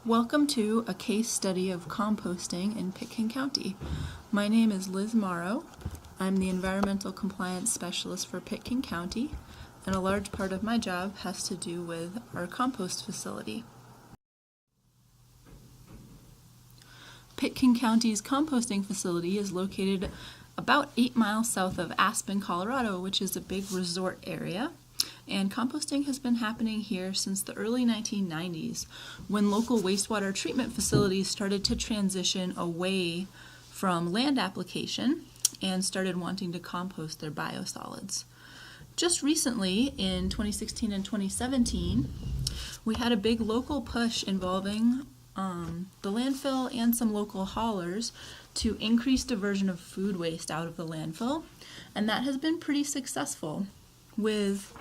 Welcome to a case study of composting in Pitkin County. My name is Liz Morrow. I'm the Environmental Compliance Specialist for Pitkin County, and a large part of my job has to do with our compost facility. Pitkin County's composting facility is located about 8 miles south of Aspen, Colorado, which is a big resort area. And composting has been happening here since the early 1990s, when local wastewater treatment facilities started to transition away from land application and started wanting to compost their biosolids. Just recently, in 2016 and 2017, we had a big local push involving the landfill and some local haulers to increase diversion of food waste out of the landfill, and that has been pretty successful, with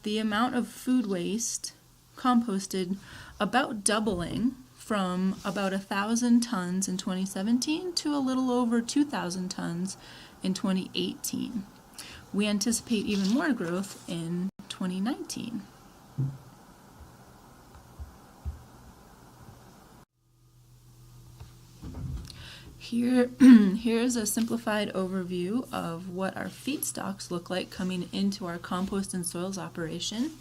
the amount of food waste composted about doubling from about 1,000 tons in 2017 to a little over 2,000 tons in 2018. We anticipate even more growth in 2019. Here's a simplified overview of what our feedstocks look like coming into our compost and soils operation.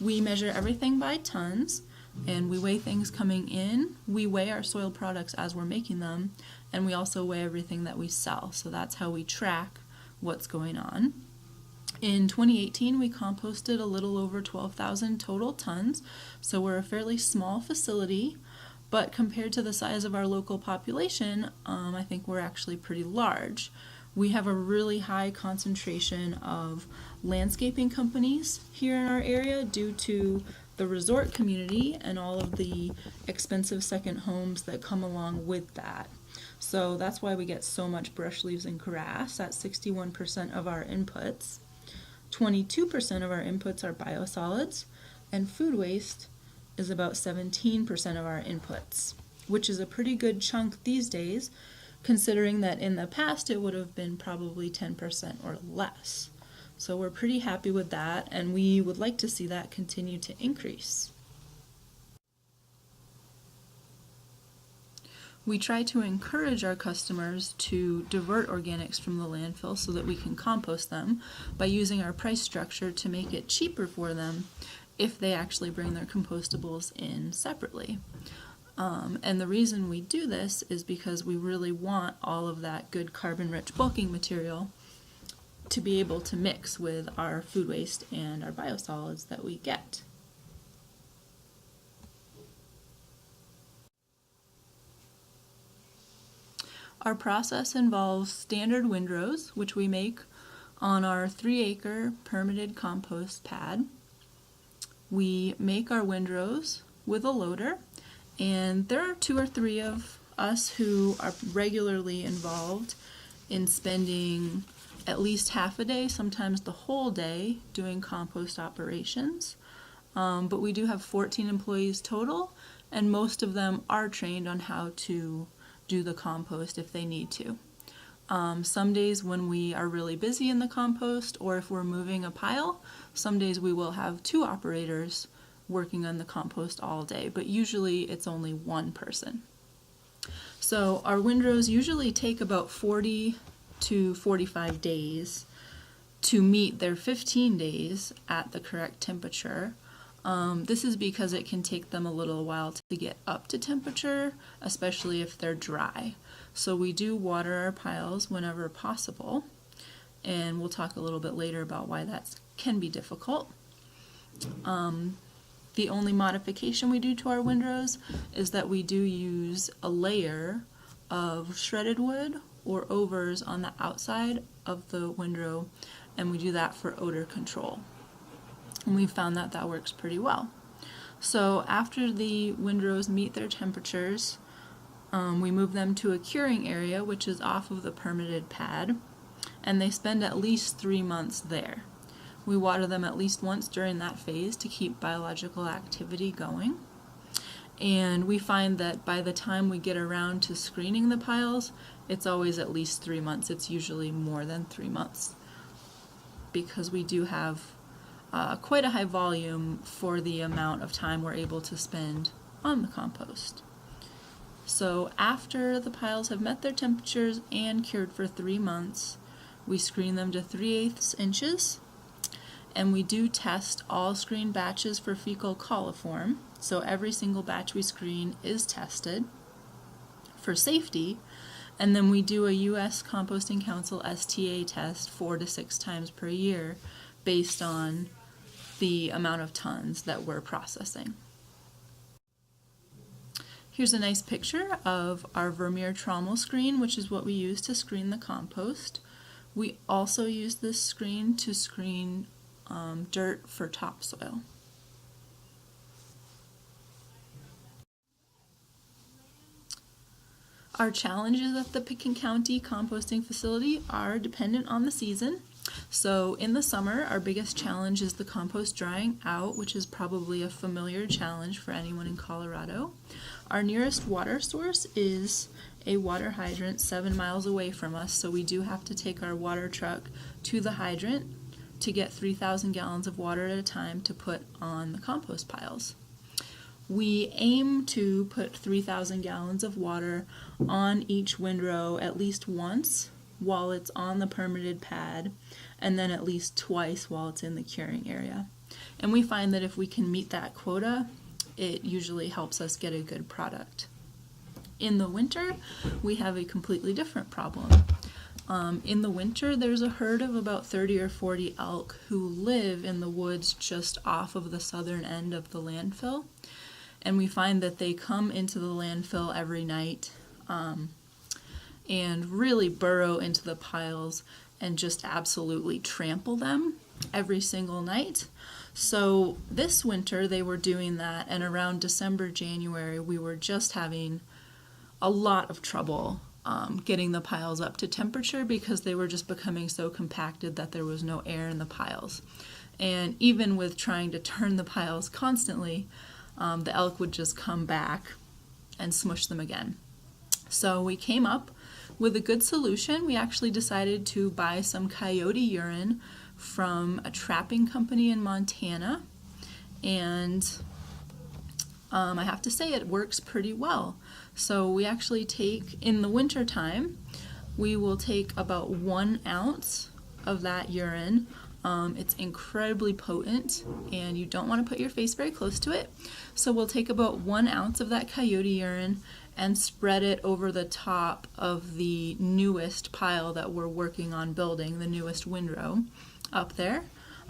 We measure everything by tons, and we weigh things coming in. We weigh our soil products as we're making them, and we also weigh everything that we sell. So that's how we track what's going on. In 2018, we composted a little over 12,000 total tons, so we're a fairly small facility. But compared to the size of our local population, I think we're actually pretty large. We have a really high concentration of landscaping companies here in our area due to the resort community and all of the expensive second homes that come along with that. So that's why we get so much brush, leaves, and grass at 61% of our inputs. 22% of our inputs are biosolids, and food waste is about 17% of our inputs, which is a pretty good chunk these days, considering that in the past it would have been probably 10% or less. So we're pretty happy with that, and we would like to see that continue to increase. We try to encourage our customers to divert organics from the landfill so that we can compost them by using our price structure to make it cheaper for them if they actually bring their compostables in separately. And the reason we do this is because we really want all of that good carbon-rich bulking material to be able to mix with our food waste and our biosolids that we get. Our process involves standard windrows, which we make on our 3-acre permitted compost pad. We make our windrows with a loader, and there are 2 or 3 of us who are regularly involved in spending at least half a day, sometimes the whole day, doing compost operations. But we do have 14 employees total, and most of them are trained on how to do the compost if they need to. Some days when we are really busy in the compost, or if we're moving a pile, some days we will have 2 operators working on the compost all day, but usually it's only 1 person. So our windrows usually take about 40 to 45 days to meet their 15 days at the correct temperature. This is because it can take them a little while to get up to temperature, especially if they're dry. So we do water our piles whenever possible, and we'll talk a little bit later about why that can be difficult. The only modification we do to our windrows is that we do use a layer of shredded wood or overs on the outside of the windrow, and we do that for odor control. And we've found that that works pretty well. So after the windrows meet their temperatures, we move them to a curing area, which is off of the permitted pad, and they spend at least 3 months there. We water them at least once during that phase to keep biological activity going. And we find that by the time we get around to screening the piles, it's always at least 3 months. It's usually more than 3 months, because we do have quite a high volume for the amount of time we're able to spend on the compost. So after the piles have met their temperatures and cured for 3 months, we screen them to 3/8 inches, and we do test all screened batches for fecal coliform. So every single batch we screen is tested for safety, and then we do a U.S. Composting Council STA test 4 to 6 times per year based on the amount of tons that we're processing. Here's a nice picture of our Vermeer trommel screen, which is what we use to screen the compost. We also use this screen to screen dirt for topsoil. Our challenges at the Pitkin County composting facility are dependent on the season. So in the summer, our biggest challenge is the compost drying out, which is probably a familiar challenge for anyone in Colorado. Our nearest water source is a water hydrant 7 miles away from us, so we do have to take our water truck to the hydrant to get 3,000 gallons of water at a time to put on the compost piles. We aim to put 3,000 gallons of water on each windrow at least once while it's on the permitted pad, and then at least twice while it's in the curing area. And we find that if we can meet that quota, it usually helps us get a good product. In the winter, we have a completely different problem. In the winter, there's a herd of about 30 or 40 elk who live in the woods just off of the southern end of the landfill. And we find that they come into the landfill every night and really burrow into the piles and just absolutely trample them every single night. So this winter they were doing that, and around December, January, we were just having a lot of trouble getting the piles up to temperature because they were just becoming so compacted that there was no air in the piles. And even with trying to turn the piles constantly, the elk would just come back and smush them again. So we came up with a good solution. We actually decided to buy some coyote urine from a trapping company in Montana, and I have to say it works pretty well. So we actually take, in the winter time, we will take about 1 ounce of that urine. It's incredibly potent, and you don't want to put your face very close to it. So we'll take about 1 ounce of that coyote urine and spread it over the top of the newest pile that we're working on building, the newest windrow up there.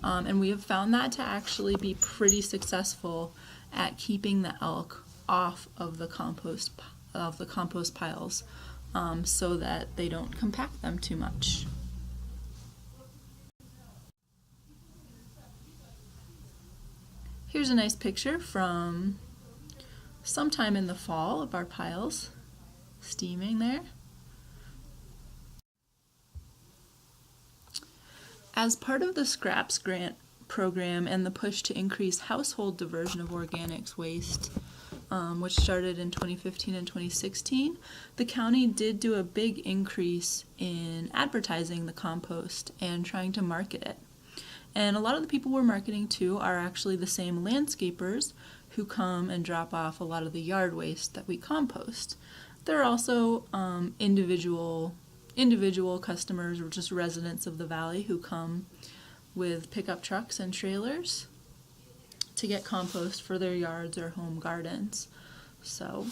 And we have found that to actually be pretty successful at keeping the elk off of the compost piles so that they don't compact them too much. Here's a nice picture from sometime in the fall of our piles, steaming there. As part of the Scraps Grant program and the push to increase household diversion of organics waste, which started in 2015 and 2016, the county did do a big increase in advertising the compost and trying to market it. And a lot of the people we're marketing to are actually the same landscapers who come and drop off a lot of the yard waste that we compost. There are also individual customers or just residents of the valley who come with pickup trucks and trailers to get compost for their yards or home gardens. So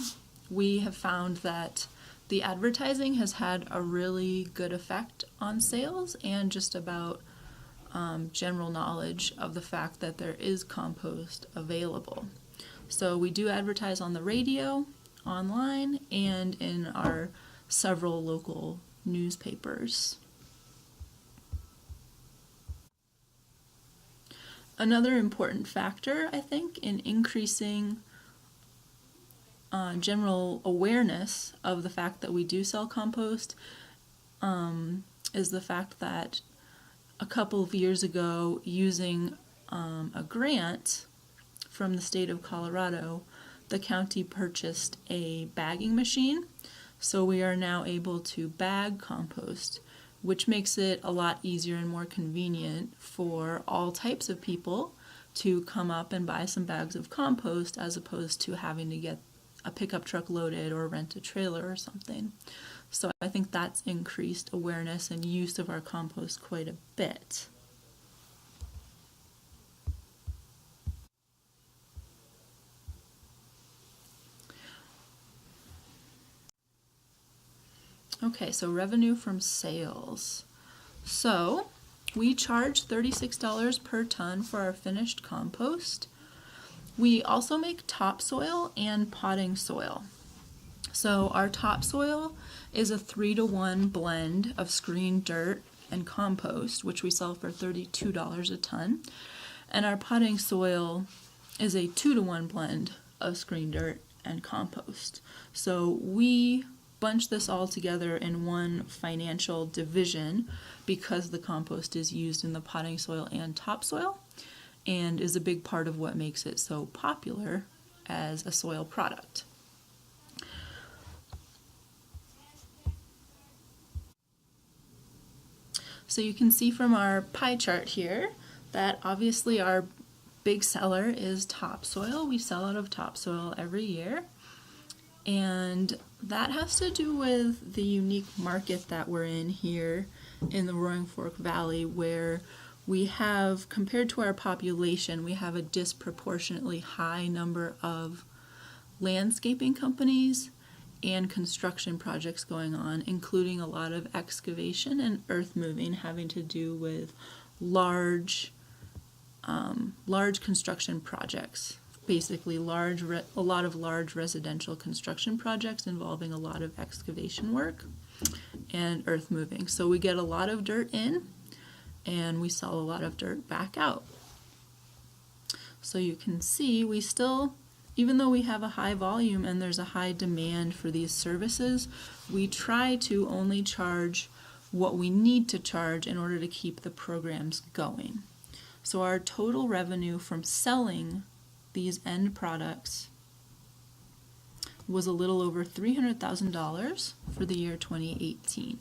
we have found that the advertising has had a really good effect on sales and just about general knowledge of the fact that there is compost available. So we do advertise on the radio, online, and in our several local newspapers. Another important factor, I think, in increasing general awareness of the fact that we do sell compost is the fact that a couple of years ago, using a grant from the state of Colorado, the county purchased a bagging machine. So we are now able to bag compost, which makes it a lot easier and more convenient for all types of people to come up and buy some bags of compost as opposed to having to get a pickup truck loaded or rent a trailer or something. So I think that's increased awareness and use of our compost quite a bit. Okay, so revenue from sales. So we charge $36 per ton for our finished compost. We also make topsoil and potting soil. So our topsoil is a 3-to-1 blend of screened dirt and compost, which we sell for $32 a ton. And our potting soil is a 2-to-1 blend of screened dirt and compost. So we bunch this all together in one financial division because the compost is used in the potting soil and topsoil and is a big part of what makes it so popular as a soil product. So you can see from our pie chart here that obviously our big seller is topsoil. We sell out of topsoil every year. And that has to do with the unique market that we're in here in the Roaring Fork Valley, where we have, compared to our population, we have a disproportionately high number of landscaping companies and construction projects going on, including a lot of excavation and earth moving having to do with large construction projects. Basically a lot of large residential construction projects involving a lot of excavation work and earth moving. So we get a lot of dirt in and we sell a lot of dirt back out. So you can see we still, even though we have a high volume and there's a high demand for these services, we try to only charge what we need to charge in order to keep the programs going. So our total revenue from selling these end products was a little over $300,000 for the year 2018.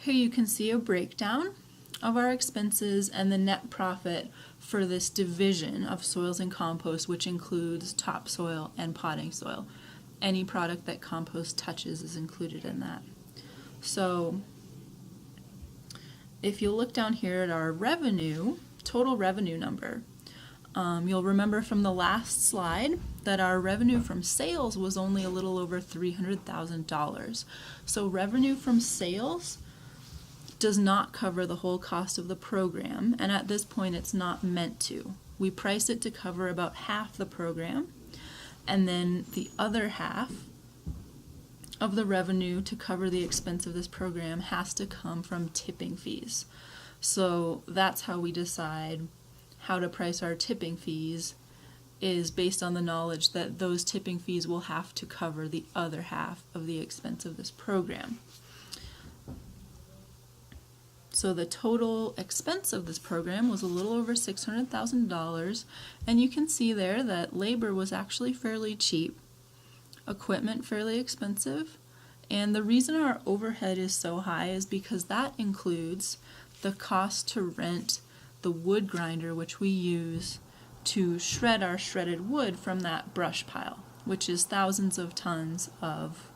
Here you can see a breakdown of our expenses and the net profit for this division of soils and compost, which includes topsoil and potting soil. Any product that compost touches is included in that. So if you look down here at our revenue, total revenue number, you'll remember from the last slide that our revenue from sales was only a little over $300,000. So revenue from sales does not cover the whole cost of the program, and at this point it's not meant to. We price it to cover about half the program, and then the other half of the revenue to cover the expense of this program has to come from tipping fees. So that's how we decide how to price our tipping fees, is based on the knowledge that those tipping fees will have to cover the other half of the expense of this program. So the total expense of this program was a little over $600,000, and you can see there that labor was actually fairly cheap, equipment fairly expensive, and the reason our overhead is so high is because that includes the cost to rent the wood grinder which we use to shred our shredded wood from that brush pile, which is thousands of tons of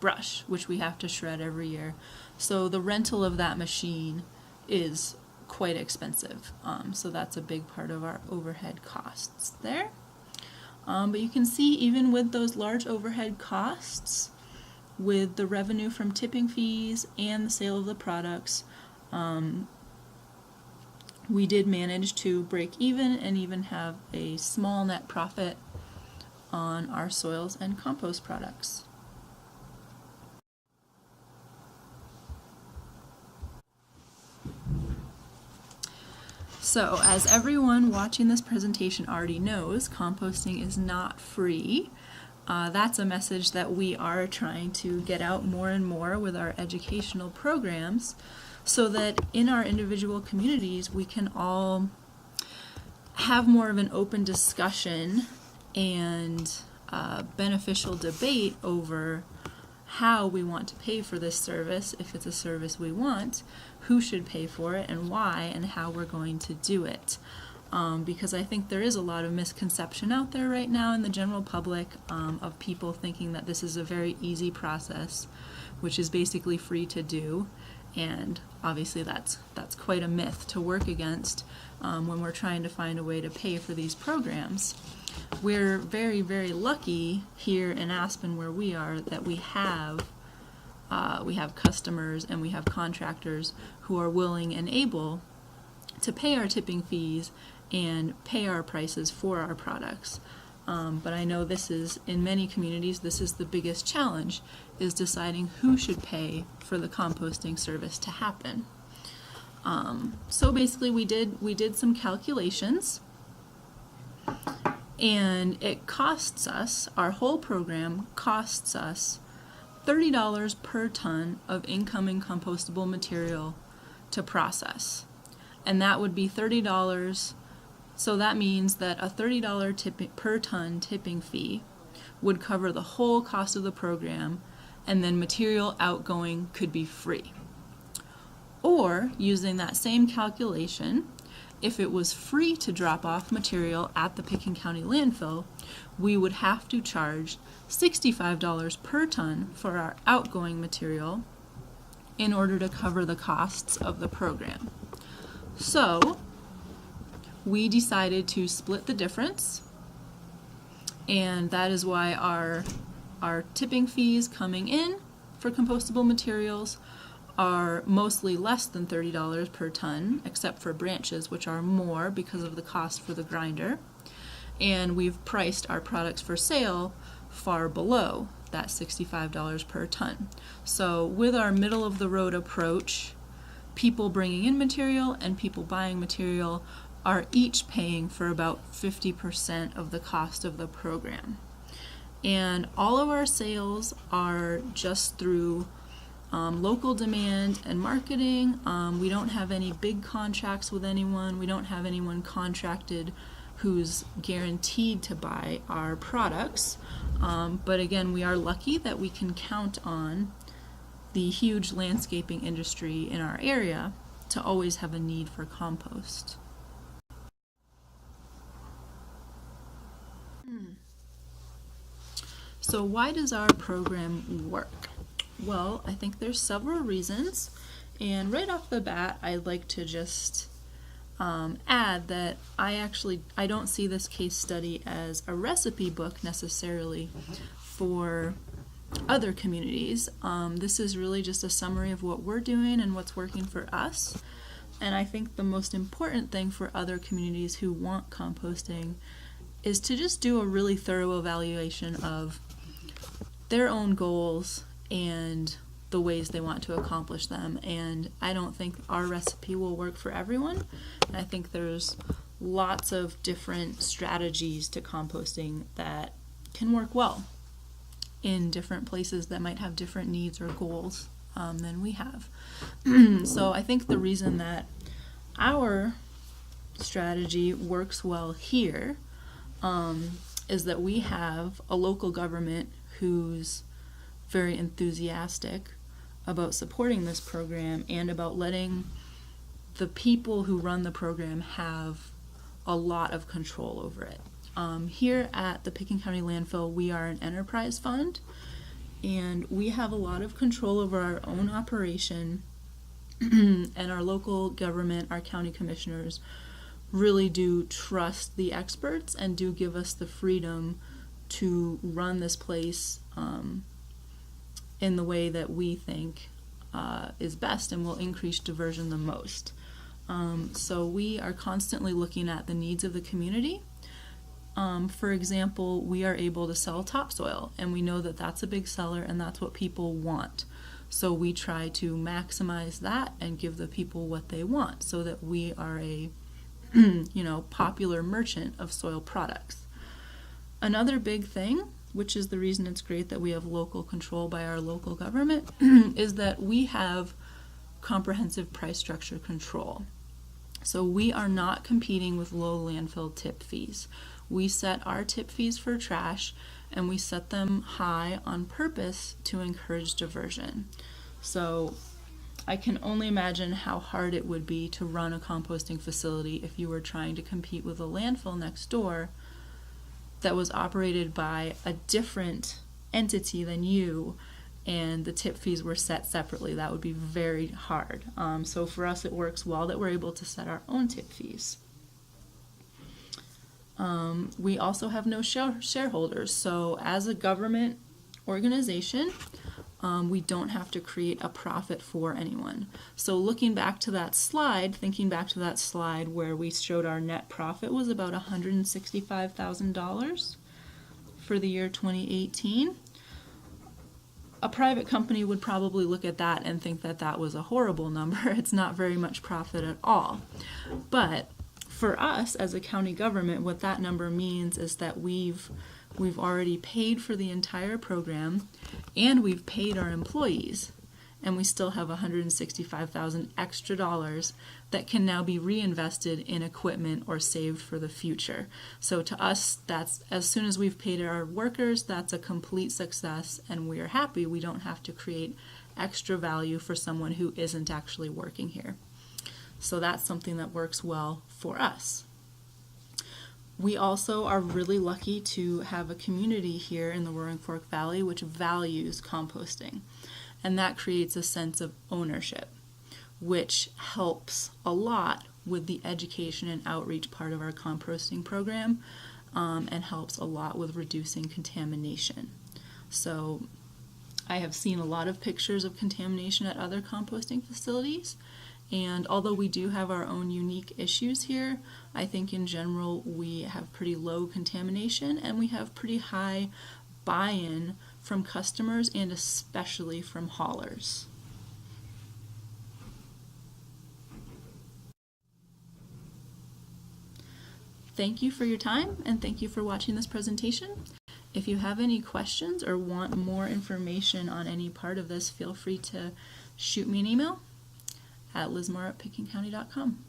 brush which we have to shred every year. So the rental of that machine is quite expensive. So that's a big part of our overhead costs there. But you can see even with those large overhead costs, with the revenue from tipping fees and the sale of the products, we did manage to break even and even have a small net profit on our soils and compost products. So, as everyone watching this presentation already knows, composting is not free. That's a message that we are trying to get out more and more with our educational programs, so that in our individual communities we can all have more of an open discussion and beneficial debate over how we want to pay for this service, if it's a service we want, who should pay for it and why, and how we're going to do it. Because I think there is a lot of misconception out there right now in the general public of people thinking that this is a very easy process, which is basically free to do, and obviously that's quite a myth to work against when we're trying to find a way to pay for these programs. We're very, very lucky here in Aspen where we are that we have customers and we have contractors who are willing and able to pay our tipping fees and pay our prices for our products. But I know this is, in many communities, this is the biggest challenge, is deciding who should pay for the composting service to happen. So basically we did some calculations, and it costs us, our whole program costs us $30 per ton of incoming compostable material to process. And that would be $30, so that means that a $30 per ton tipping fee would cover the whole cost of the program, and then material outgoing could be free. Or, using that same calculation, if it was free to drop off material at the Pitkin County landfill, we would have to charge $65 per ton for our outgoing material in order to cover the costs of the program. So, we decided to split the difference, and that is why our tipping fees coming in for compostable materials are mostly less than $30 per ton, except for branches, which are more because of the cost for the grinder. And we've priced our products for sale far below that $65 per ton. So with our middle-of-the-road approach, people bringing in material and people buying material are each paying for about 50% of the cost of the program. And all of our sales are just through local demand and marketing. We don't have any big contracts with anyone. We don't have anyone contracted who's guaranteed to buy our products. But again, we are lucky that we can count on the huge landscaping industry in our area to always have a need for compost. So why does our program work? Well, I think there's several reasons, and right off the bat, I'd like to just add that I don't see this case study as a recipe book necessarily for other communities. This is really just a summary of what we're doing and what's working for us, and I think the most important thing for other communities who want composting is to just do a really thorough evaluation of their own goals and the ways they want to accomplish them. And I don't think our recipe will work for everyone. I think there's lots of different strategies to composting that can work well in different places that might have different needs or goals than we have. So I think the reason that our strategy works well here is that we have a local government who's very enthusiastic about supporting this program and about letting the people who run the program have a lot of control over it. Here at the Pitkin County Landfill, we are an enterprise fund, and we have a lot of control over our own operation, and our local government, our county commissioners, really do trust the experts and do give us the freedom to run this place in the way that we think is best and will increase diversion the most. So we are constantly looking at the needs of the community. For example, we are able to sell topsoil, and we know that that's a big seller and that's what people want. So we try to maximize that and give the people what they want so that we are a popular merchant of soil products. Another big thing, which is the reason it's great that we have local control by our local government, is that we have comprehensive price structure control. So we are not competing with low landfill tip fees. We set our tip fees for trash and we set them high on purpose to encourage diversion. So I can only imagine how hard it would be to run a composting facility if you were trying to compete with a landfill next door that was operated by a different entity than you, and the tip fees were set separately. That would be very hard. So for us, it works well that we're able to set our own tip fees. We also have no shareholders. So as a government organization, we don't have to create a profit for anyone. So looking back to that slide, thinking back to that slide where we showed our net profit was about $165,000 for the year 2018. A private company would probably look at that and think that that was a horrible number. It's not very much profit at all. But for us as a county government, what that number means is that we've already paid for the entire program, and we've paid our employees, and we still have $165,000 extra dollars that can now be reinvested in equipment or saved for the future. So to us, that's, as soon as we've paid our workers, that's a complete success, and we are happy. We don't have to create extra value for someone who isn't actually working here. So that's something that works well for us. We also are really lucky to have a community here in the Roaring Fork Valley which values composting, and that creates a sense of ownership, which helps a lot with the education and outreach part of our composting program, and helps a lot with reducing contamination. So I have seen a lot of pictures of contamination at other composting facilities, and although we do have our own unique issues here, I think in general we have pretty low contamination, and we have pretty high buy-in from customers and especially from haulers. Thank you for your time, and thank you for watching this presentation. If you have any questions or want more information on any part of this, feel free to shoot me an email at lizmar@pitkincounty.com.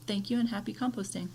Thank you and happy composting.